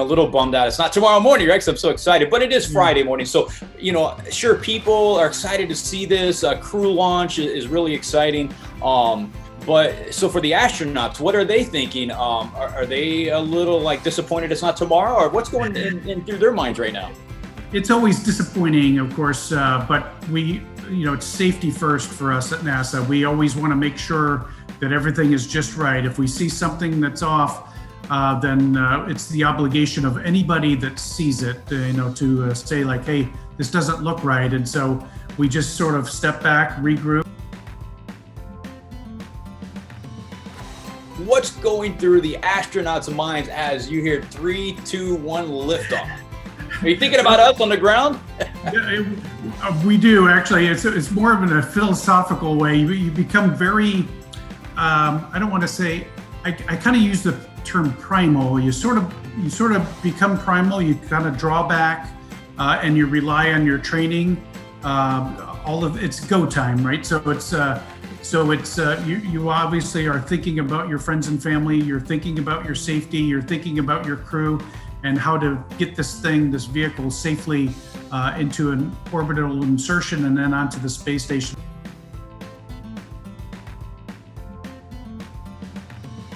a little bummed out. It's not tomorrow morning, right? 'Cause I'm so excited, but it is Friday morning. So, sure, people are excited to see this. Crew launch is really exciting. But so for the astronauts, what are they thinking? Are they a little like disappointed it's not tomorrow, or what's going in through their minds right now? It's always disappointing, of course, but it's safety first for us at NASA. We always want to make sure that everything is just right. If we see something that's off, then it's the obligation of anybody that sees it, to say like, hey, this doesn't look right. And so we just sort of step back, regroup. What's going through the astronauts' minds as you hear 3, 2, 1 liftoff? Are you thinking about us on the ground? We do, actually. It's more of in a philosophical way. You become very, I don't want to say, I kind of use the term primal. You sort of become primal. You kind of draw back, and you rely on your training. It's go time, right? So it's you obviously are thinking about your friends and family. You're thinking about your safety. You're thinking about your crew and how to get this vehicle safely into an orbital insertion and then onto the space station.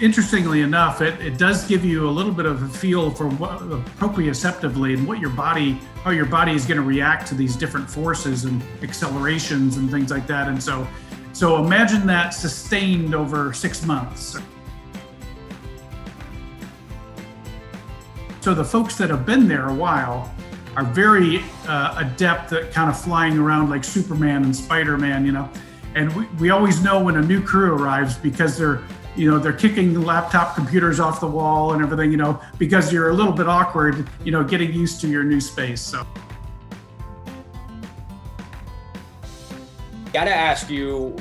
Interestingly enough, it does give you a little bit of a feel for what proprioceptively and how your body is going to react to these different forces and accelerations and things like that. And so imagine that sustained over 6 months. So the folks that have been there a while are very adept at kind of flying around like Superman and Spider-Man, And we always know when a new crew arrives because they're kicking the laptop computers off the wall and everything, because you're a little bit awkward, getting used to your new space. So. Got to ask you,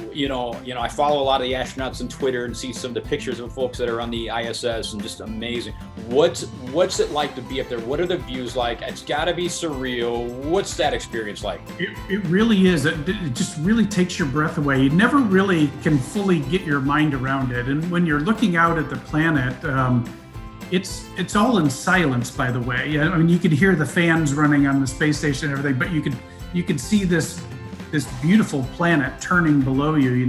I follow a lot of the astronauts on Twitter and see some of the pictures of folks that are on the ISS and just amazing. What's it like to be up there? What are the views like? It's got to be surreal. What's that experience like? It really is. It just really takes your breath away. You never really can fully get your mind around it. And when you're looking out at the planet, it's all in silence, by the way. I mean, you could hear the fans running on the space station and everything, but you could see this beautiful planet turning below you,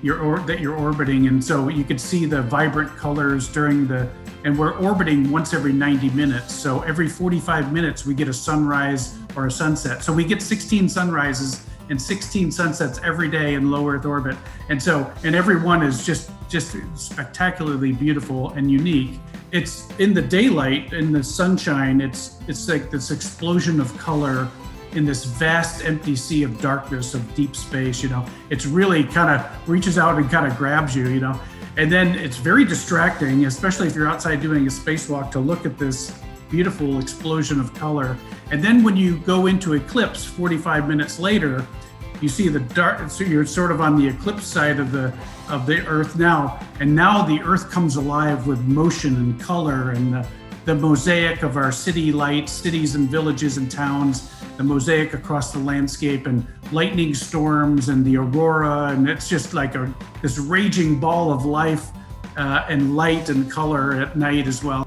that you're orbiting. And so you could see the vibrant colors and we're orbiting once every 90 minutes. So every 45 minutes, we get a sunrise or a sunset. So we get 16 sunrises and 16 sunsets every day in low Earth orbit. And every one is just spectacularly beautiful and unique. It's in the daylight, in the sunshine, it's like this explosion of color in this vast empty sea of darkness of deep space. It's really kind of reaches out and kind of grabs you, and then it's very distracting, especially if you're outside doing a spacewalk, to look at this beautiful explosion of color. And then when you go into eclipse 45 minutes later, you see the dark, so you're sort of on the eclipse side of the Earth now, and now the Earth comes alive with motion and color and the mosaic of our city lights, cities and villages and towns, the mosaic across the landscape, and lightning storms and the aurora, and it's just like this raging ball of life and light and color at night as well.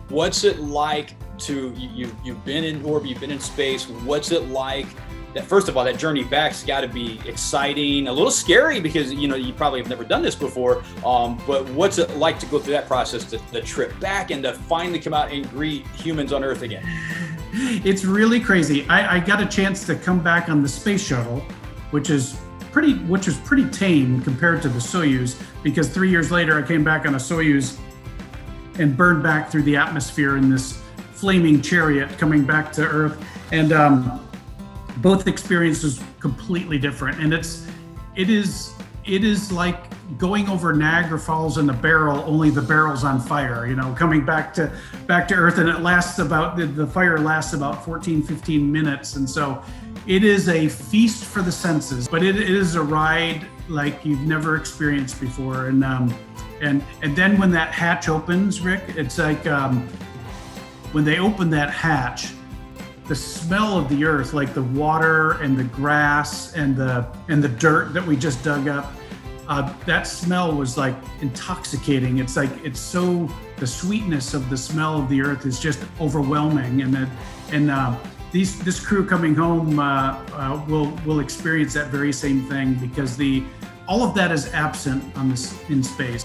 What's it like you've been in orbit, you've been in space? What's it like? That first of all, that journey back's got to be exciting, a little scary because you probably have never done this before. But what's it like to go through that process, the trip back, and to finally come out and greet humans on Earth again? It's really crazy. I got a chance to come back on the space shuttle, which was pretty tame compared to the Soyuz, because 3 years later I came back on a Soyuz and burned back through the atmosphere in this flaming chariot coming back to Earth, and both experiences completely different. And it is like going over Niagara Falls in a barrel, only the barrel's on fire, coming back to Earth, and the fire lasts about 14-15 minutes. And so it is a feast for the senses, but it is a ride like you've never experienced before. And then when that hatch opens, Rick, it's like when they open that hatch, the smell of the Earth, like the water and the grass and the dirt that we just dug up, that smell was like intoxicating. It's like, the sweetness of the smell of the Earth is just overwhelming. This crew coming home will experience that very same thing, because all of that is absent in space.